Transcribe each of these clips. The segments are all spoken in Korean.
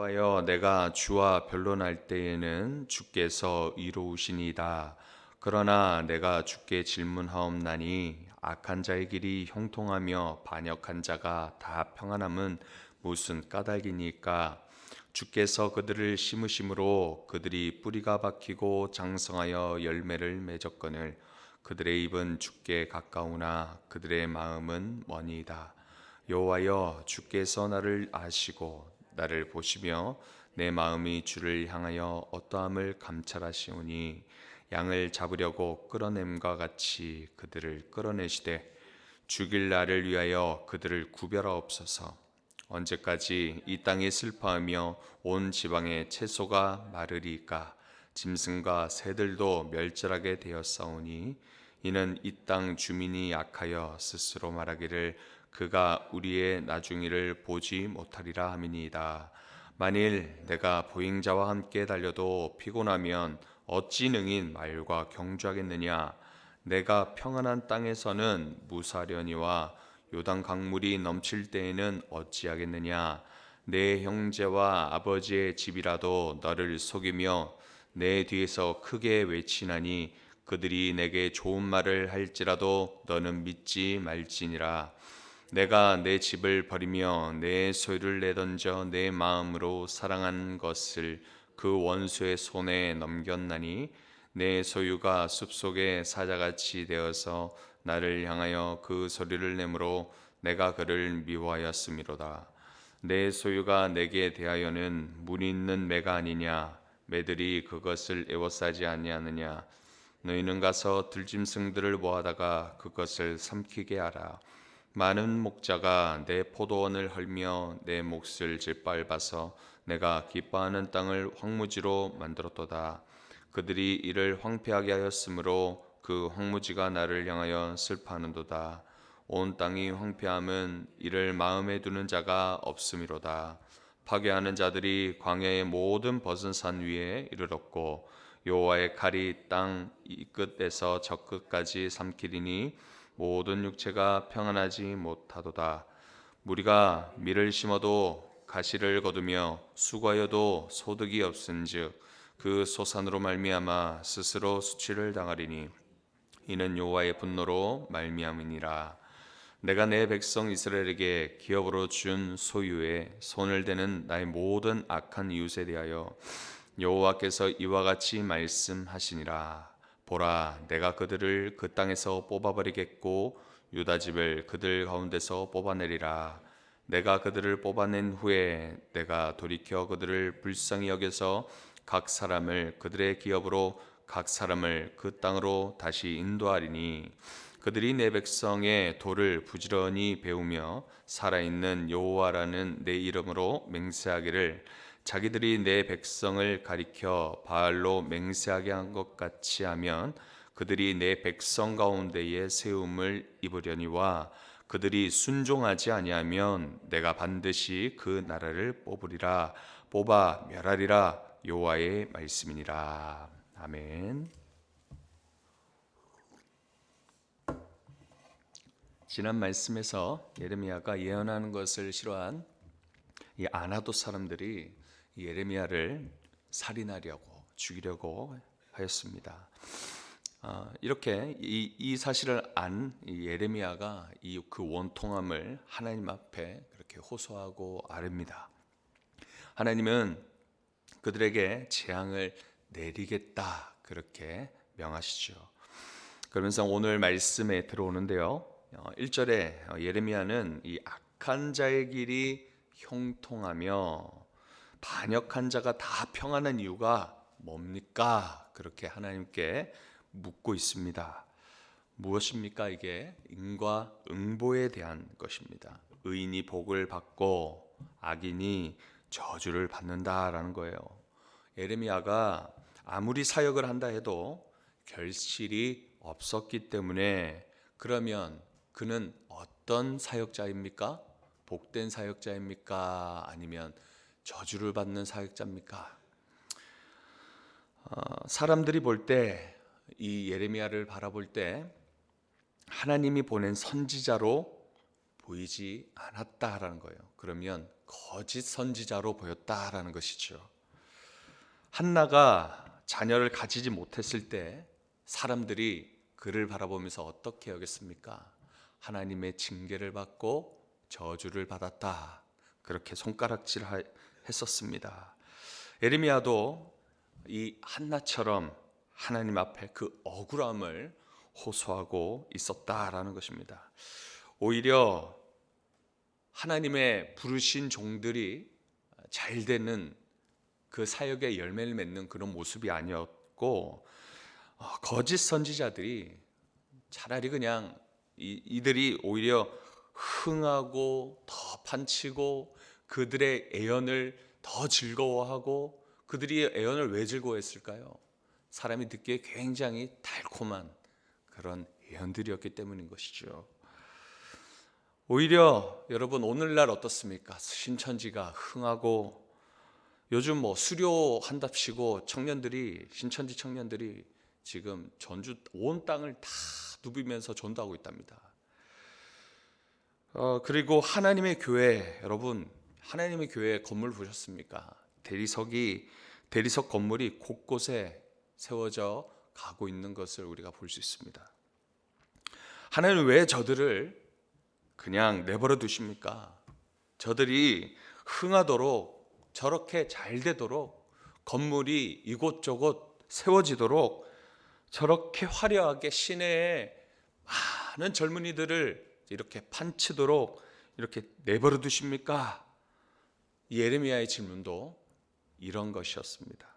여호와여, 내가 주와 변론할 때에는 주께서 이로우시니이다. 그러나 내가 주께 질문하옵나니 악한 자의 길이 형통하며 반역한 자가 다 평안함은 무슨 까닭이니까? 주께서 그들을 심으심으로 그들이 뿌리가 박히고 장성하여 열매를 맺었거늘 그들의 입은 주께 가까우나 그들의 마음은 머니이다. 여호와여, 주께서 나를 아시고 나를 보시며 내 마음이 주를 향하여 어떠함을 감찰하시오니 양을 잡으려고 끌어냄과 같이 그들을 끌어내시되 죽일 나를 위하여 그들을 구별하옵소서. 언제까지 이 땅이 슬퍼하며 온 지방의 채소가 마르리까? 짐승과 새들도 멸절하게 되었사오니 이는 이 땅 주민이 약하여 스스로 말하기를 그가 우리의 나중일을 보지 못하리라 함이니이다. 만일 내가 보행자와 함께 달려도 피곤하면 어찌 능히 말과 경주하겠느냐? 내가 평안한 땅에서는 무사려니와 요단 강물이 넘칠 때에는 어찌하겠느냐? 내 형제와 아버지의 집이라도 너를 속이며 내 뒤에서 크게 외치나니 그들이 내게 좋은 말을 할지라도 너는 믿지 말지니라. 내가 내 집을 버리며 내 소유를 내던져 내 마음으로 사랑한 것을 그 원수의 손에 넘겼나니 내 소유가 숲속의 사자같이 되어서 나를 향하여 그 소리를 내므로 내가 그를 미워하였음이로다. 내 소유가 내게 대하여는 무늬 있는 매가 아니냐? 매들이 그것을 에워싸지 아니하느냐? 너희는 가서 들짐승들을 모아다가 그것을 삼키게 하라. 많은 목자가 내 포도원을 헐며 내 몫을 짓밟아서 내가 기뻐하는 땅을 황무지로 만들었도다. 그들이 이를 황폐하게 하였으므로 그 황무지가 나를 향하여 슬퍼하는도다. 온 땅이 황폐함은 이를 마음에 두는 자가 없음이로다. 파괴하는 자들이 광야의 모든 벗은 산 위에 이르렀고 여호와의 칼이 땅 이 끝에서 저 끝까지 삼키리니 모든 육체가 평안하지 못하도다. 무리가 밀을 심어도 가시를 거두며 수고하여도 소득이 없은즉 그 소산으로 말미암아 스스로 수치를 당하리니 이는 여호와의 분노로 말미암이니라. 내가 내 백성 이스라엘에게 기업으로 준 소유에 손을 대는 나의 모든 악한 이웃에 대하여 여호와께서 이와 같이 말씀하시니라. 보라, 내가 그들을 그 땅에서 뽑아버리겠고 유다 집을 그들 가운데서 뽑아내리라. 내가 그들을 뽑아낸 후에 내가 돌이켜 그들을 불쌍히 여겨서 각 사람을 그들의 기업으로 각 사람을 그 땅으로 다시 인도하리니 그들이 내 백성의 도를 부지런히 배우며 살아있는 여호와라는 내 이름으로 맹세하기를 자기들이 내 백성을 가리켜 바알로 맹세하게 한 것 같이 하면 그들이 내 백성 가운데에 세움을 입으려니와 그들이 순종하지 아니하면 내가 반드시 그 나라를 뽑으리라. 뽑아 멸하리라. 여호와의 말씀이니라. 아멘. 지난 말씀에서 예레미야가 예언하는 것을 싫어한 이 아나도 사람들이 예레미야를 살인하려고 죽이려고 하였습니다. 이렇게 이 사실을 안 예레미야가 그 원통함을 하나님 앞에 그렇게 호소하고 아릅니다. 하나님은 그들에게 재앙을 내리겠다 그렇게 명하시죠. 그러면서 오늘 말씀에 들어오는데요. 1절에 예레미야는 이 악한 자의 길이 형통하며 반역한 자가 다 평안한 이유가 뭡니까? 그렇게 하나님께 묻고 있습니다. 무엇입니까? 이게 인과응보에 대한 것입니다. 의인이 복을 받고 악인이 저주를 받는다라는 거예요. 예레미야가 아무리 사역을 한다 해도 결실이 없었기 때문에 그러면 그는 어떤 사역자입니까? 복된 사역자입니까? 아니면 저주를 받는 사역자입니까? 사람들이 볼 때 이 예레미야를 바라볼 때 하나님이 보낸 선지자로 보이지 않았다라는 거예요. 그러면 거짓 선지자로 보였다라는 것이죠. 한나가 자녀를 가지지 못했을 때 사람들이 그를 바라보면서 어떻게 여겼습니까? 하나님의 징계를 받고 저주를 받았다. 그렇게 손가락질 했었습니다. 예레미야도 이 한나처럼 하나님 앞에 그 억울함을 호소하고 있었다라는 것입니다. 오히려 하나님의 부르신 종들이 잘 되는 그 사역의 열매를 맺는 그런 모습이 아니었고, 거짓 선지자들이 차라리 그냥 이들이 오히려 흥하고 더 판치고 그들의 애연을 더 즐거워하고, 그들이 애연을 왜 즐거워했을까요? 사람이 듣기에 굉장히 달콤한 그런 애연들이었기 때문인 것이죠. 오히려 여러분 오늘날 어떻습니까? 신천지가 흥하고 요즘 수료한답시고 신천지 청년들이 지금 전주 온 땅을 다 누비면서 전도하고 있답니다. 그리고 하나님의 교회, 여러분 하나님의 교회 건물 보셨습니까? 대리석 건물이 곳곳에 세워져 가고 있는 것을 우리가 볼 수 있습니다. 하나님은 왜 저들을 그냥 내버려 두십니까? 저들이 흥하도록, 저렇게 잘 되도록, 건물이 이곳저곳 세워지도록, 저렇게 화려하게 시내에 많은 젊은이들을 이렇게 판치도록 이렇게 내버려 두십니까? 예레미야의 질문도 이런 것이었습니다.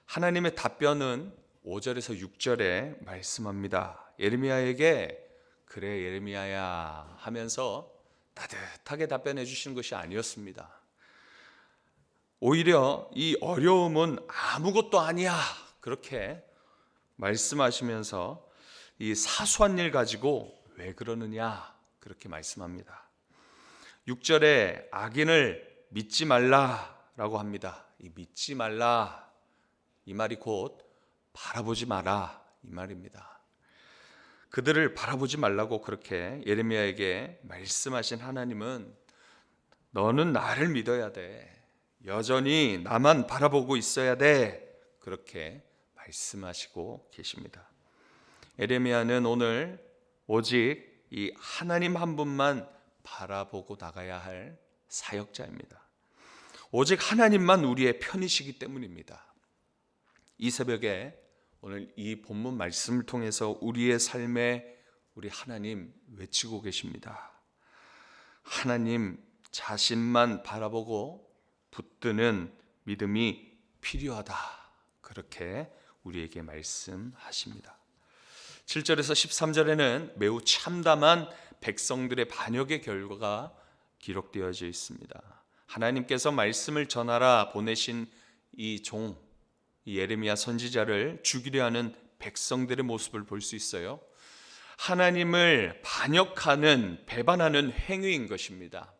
하나님의 답변은 5절에서 6절에 말씀합니다. 예레미야에게 그래 예레미야야 하면서 따뜻하게 답변해 주시는 것이 아니었습니다. 오히려 이 어려움은 아무것도 아니야 그렇게 말씀하시면서 이 사소한 일 가지고 왜 그러느냐 그렇게 말씀합니다. 6절에 악인을 믿지 말라라고 합니다. 이 믿지 말라 이 말이 곧 바라보지 마라 이 말입니다. 그들을 바라보지 말라고 그렇게 예레미야에게 말씀하신 하나님은 너는 나를 믿어야 돼. 여전히 나만 바라보고 있어야 돼. 그렇게 말씀하시고 계십니다. 예레미야는 오늘 오직 이 하나님 한 분만 바라보고 나가야 할 사역자입니다. 오직 하나님만 우리의 편이시기 때문입니다. 이 새벽에 오늘 이 본문 말씀을 통해서 우리의 삶에 우리 하나님 외치고 계십니다. 하나님 자신만 바라보고 붙드는 믿음이 필요하다. 그렇게 우리에게 말씀하십니다. 7절에서 13절에는 매우 참담한 백성들의 반역의 결과가 기록되어져 있습니다. 하나님께서 말씀을 전하라 보내신 이 예레미야 선지자를 죽이려 하는 백성들의 모습을 볼 수 있어요. 하나님을 반역하는, 배반하는 행위인 것입니다.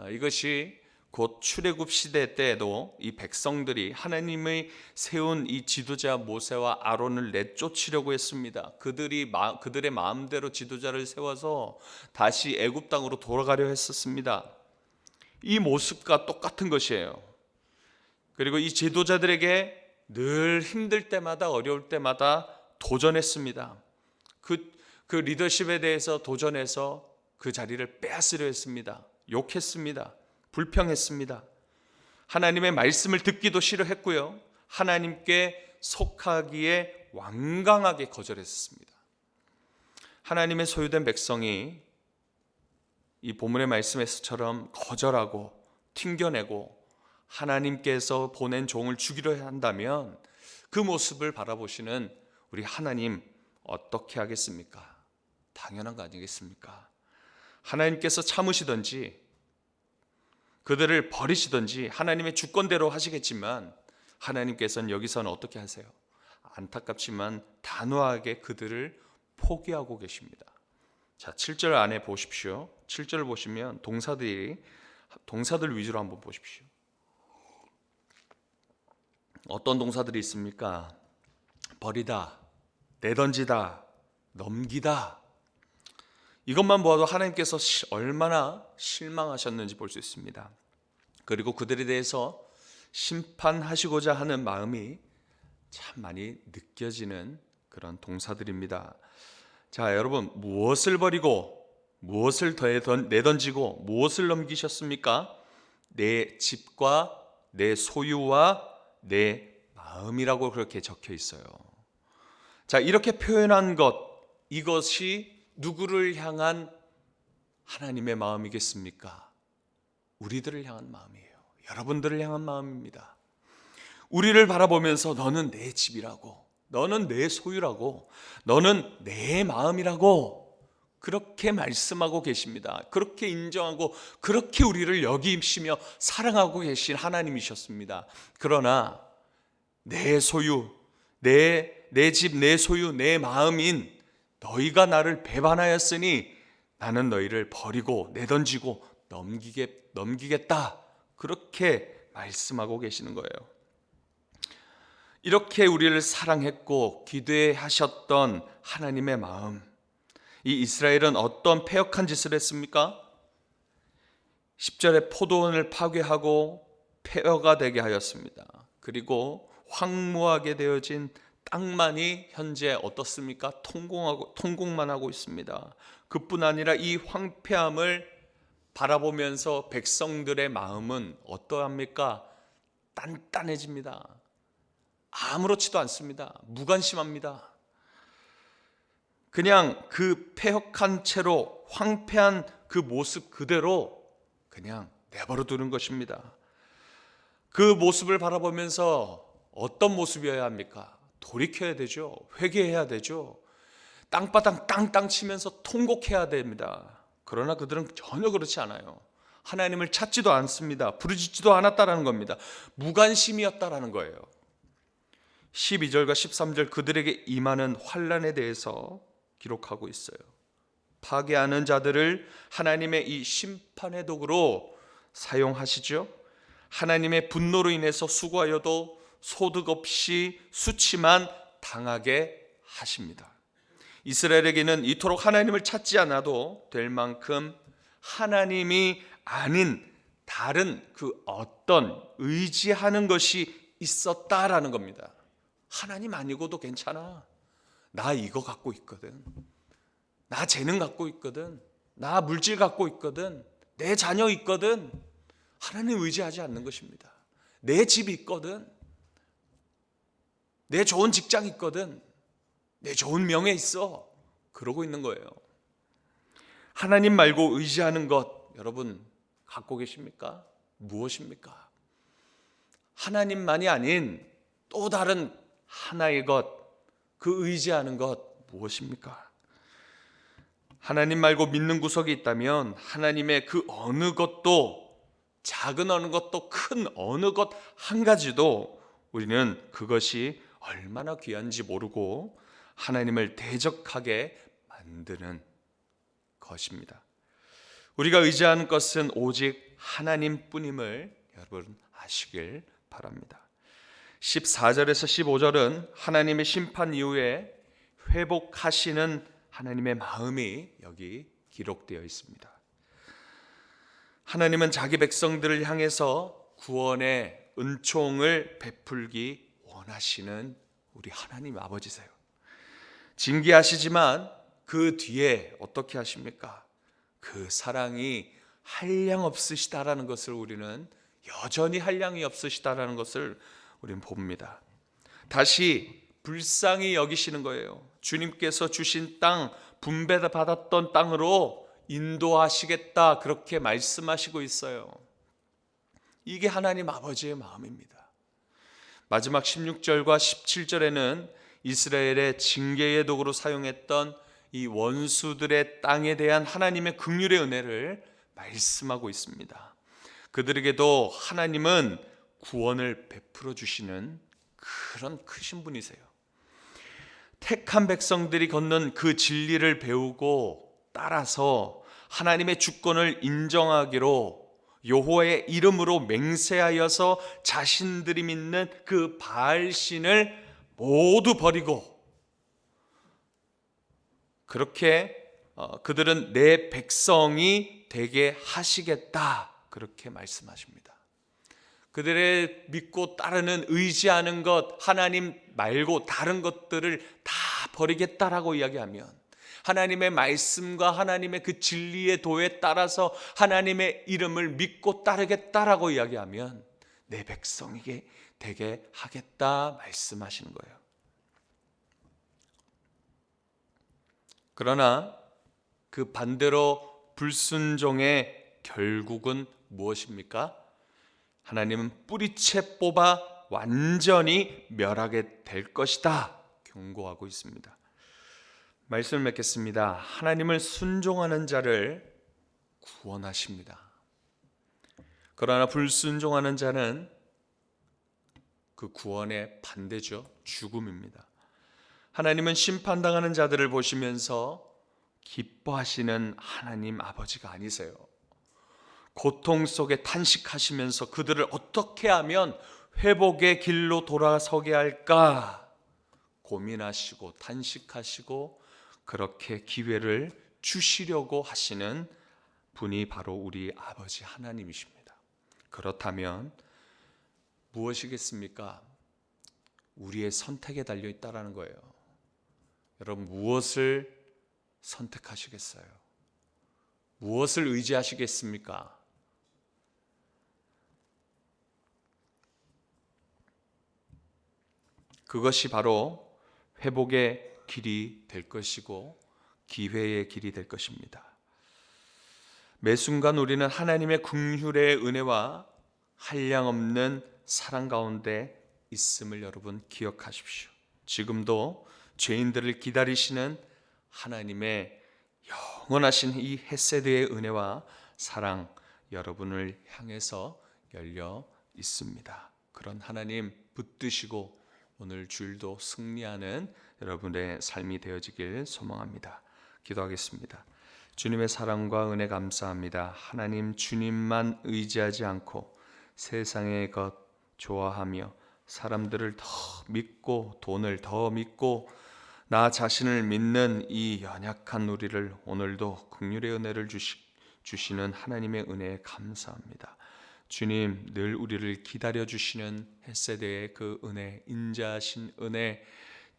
이것이 곧 출애굽 시대 때에도 이 백성들이 하나님의 세운 이 지도자 모세와 아론을 내쫓으려고 했습니다. 그들의 마음대로 지도자를 세워서 다시 애굽 땅으로 돌아가려 했었습니다. 이 모습과 똑같은 것이에요. 그리고 이 지도자들에게 늘 힘들 때마다 어려울 때마다 도전했습니다. 그 리더십에 대해서 도전해서 그 자리를 빼앗으려 했습니다. 욕했습니다. 불평했습니다. 하나님의 말씀을 듣기도 싫어했고요. 하나님께 속하기에 완강하게 거절했습니다. 하나님의 소유된 백성이 이 본문의 말씀에서처럼 거절하고 튕겨내고 하나님께서 보낸 종을 죽이려 한다면 그 모습을 바라보시는 우리 하나님 어떻게 하겠습니까? 당연한 거 아니겠습니까? 하나님께서 참으시든지 그들을 버리시든지 하나님의 주권대로 하시겠지만 하나님께서는 여기서는 어떻게 하세요? 안타깝지만 단호하게 그들을 포기하고 계십니다. 자, 7절 안에 보십시오. 7절을 보시면 동사들 위주로 한번 보십시오. 어떤 동사들이 있습니까? 버리다, 내던지다, 넘기다. 이것만 보아도 하나님께서 얼마나 실망하셨는지 볼 수 있습니다. 그리고 그들에 대해서 심판하시고자 하는 마음이 참 많이 느껴지는 그런 동사들입니다. 자, 여러분, 무엇을 버리고 무엇을 내던지고 무엇을 넘기셨습니까? 내 집과 내 소유와 내 마음이라고 그렇게 적혀 있어요. 자, 이렇게 표현한 것, 이것이 누구를 향한 하나님의 마음이겠습니까? 우리들을 향한 마음이에요. 여러분들을 향한 마음입니다. 우리를 바라보면서 너는 내 집이라고, 너는 내 소유라고, 너는 내 마음이라고 그렇게 말씀하고 계십니다. 그렇게 인정하고 그렇게 우리를 여기시며 사랑하고 계신 하나님이셨습니다. 그러나 내 소유, 내 집, 내 소유, 내 마음인 너희가 나를 배반하였으니 나는 너희를 버리고 내던지고 넘기겠다. 그렇게 말씀하고 계시는 거예요. 이렇게 우리를 사랑했고 기대하셨던 하나님의 마음, 이 이스라엘은 어떤 패역한 짓을 했습니까? 10절에 포도원을 파괴하고 폐허가 되게 하였습니다. 그리고 황무하게 되어진 땅만이 현재 어떻습니까? 통곡만 하고 있습니다. 그뿐 아니라 이 황폐함을 바라보면서 백성들의 마음은 어떠합니까? 단단해집니다. 아무렇지도 않습니다. 무관심합니다. 그냥 그 패역한 채로 황폐한 그 모습 그대로 그냥 내버려 두는 것입니다. 그 모습을 바라보면서 어떤 모습이어야 합니까? 돌이켜야 되죠. 회개해야 되죠. 땅바닥 땅땅 치면서 통곡해야 됩니다. 그러나 그들은 전혀 그렇지 않아요. 하나님을 찾지도 않습니다. 부르짖지도 않았다라는 겁니다. 무관심이었다라는 거예요. 12절과 13절 그들에게 임하는 환난에 대해서 기록하고 있어요. 파괴하는 자들을 하나님의 이 심판의 도구로 사용하시죠. 하나님의 분노로 인해서 수고하여도 소득 없이 수치만 당하게 하십니다. 이스라엘에게는 이토록 하나님을 찾지 않아도 될 만큼 하나님이 아닌 다른 그 어떤 의지하는 것이 있었다라는 겁니다. 하나님 아니고도 괜찮아. 나 이거 갖고 있거든. 나 재능 갖고 있거든. 나 물질 갖고 있거든. 내 자녀 있거든. 하나님 의지하지 않는 것입니다. 내 집 있거든. 내 좋은 직장 있거든. 내 좋은 명예 있어. 그러고 있는 거예요. 하나님 말고 의지하는 것 여러분 갖고 계십니까? 무엇입니까? 하나님만이 아닌 또 다른 하나의 것, 그 의지하는 것 무엇입니까? 하나님 말고 믿는 구석이 있다면 하나님의 그 어느 것도, 작은 어느 것도 큰 어느 것 한 가지도 우리는 그것이 얼마나 귀한지 모르고 하나님을 대적하게 만드는 것입니다. 우리가 의지하는 것은 오직 하나님뿐임을 여러분 아시길 바랍니다. 14절에서 15절은 하나님의 심판 이후에 회복하시는 하나님의 마음이 여기 기록되어 있습니다. 하나님은 자기 백성들을 향해서 구원의 은총을 베풀기 원하시는 우리 하나님 아버지세요. 징계하시지만 그 뒤에 어떻게 하십니까? 그 사랑이 한량없으시다라는 것을 우리는 여전히 한량이 없으시다라는 것을 우리는 봅니다. 다시 불쌍히 여기시는 거예요. 주님께서 주신 땅, 분배받았던 땅으로 인도하시겠다 그렇게 말씀하시고 있어요. 이게 하나님 아버지의 마음입니다. 마지막 16절과 17절에는 이스라엘의 징계의 도구로 사용했던 이 원수들의 땅에 대한 하나님의 긍휼의 은혜를 말씀하고 있습니다. 그들에게도 하나님은 구원을 베풀어 주시는 그런 크신 분이세요. 택한 백성들이 걷는 그 진리를 배우고 따라서 하나님의 주권을 인정하기로 여호와의 이름으로 맹세하여서 자신들이 믿는 그 바알신을 모두 버리고 그렇게 그들은 내 백성이 되게 하시겠다 그렇게 말씀하십니다. 그들의 믿고 따르는 의지하는 것 하나님 말고 다른 것들을 다 버리겠다라고 이야기하면, 하나님의 말씀과 하나님의 그 진리의 도에 따라서 하나님의 이름을 믿고 따르겠다라고 이야기하면 내 백성에게 되게 하겠다 말씀하시는 거예요. 그러나 그 반대로 불순종의 결국은 무엇입니까? 하나님은 뿌리채 뽑아 완전히 멸하게 될 것이다 경고하고 있습니다. 말씀을 맺겠습니다. 하나님을 순종하는 자를 구원하십니다. 그러나 불순종하는 자는 그 구원의 반대죠. 죽음입니다. 하나님은 심판당하는 자들을 보시면서 기뻐하시는 하나님 아버지가 아니세요. 고통 속에 탄식하시면서 그들을 어떻게 하면 회복의 길로 돌아서게 할까 고민하시고 탄식하시고 그렇게 기회를 주시려고 하시는 분이 바로 우리 아버지 하나님이십니다. 그렇다면 무엇이겠습니까? 우리의 선택에 달려 있다라는 거예요. 여러분, 무엇을 선택하시겠어요? 무엇을 의지하시겠습니까? 그것이 바로 회복의 길이 될 것이고 기회의 길이 될 것입니다. 매 순간 우리는 하나님의 긍휼의 은혜와 한량없는 사랑 가운데 있음을 여러분 기억하십시오. 지금도 죄인들을 기다리시는 하나님의 영원하신 이 헤세드의 은혜와 사랑 여러분을 향해서 열려 있습니다. 그런 하나님 붙드시고 오늘 주일도 승리하는 여러분의 삶이 되어지길 소망합니다. 기도하겠습니다. 주님의 사랑과 은혜 감사합니다. 하나님, 주님만 의지하지 않고 세상의 것 좋아하며 사람들을 더 믿고 돈을 더 믿고 나 자신을 믿는 이 연약한 우리를 오늘도 긍휼의 은혜를 주시는 하나님의 은혜에 감사합니다. 주님, 늘 우리를 기다려주시는 헷세대의 그 은혜, 인자하신 은혜,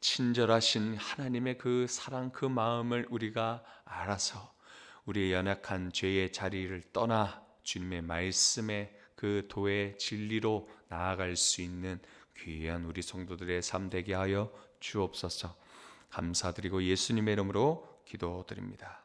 친절하신 하나님의 그 사랑, 그 마음을 우리가 알아서 우리의 연약한 죄의 자리를 떠나 주님의 말씀의 그 도의 진리로 나아갈 수 있는 귀한 우리 성도들의 삶 되게 하여 주옵소서. 감사드리고 예수님의 이름으로 기도드립니다.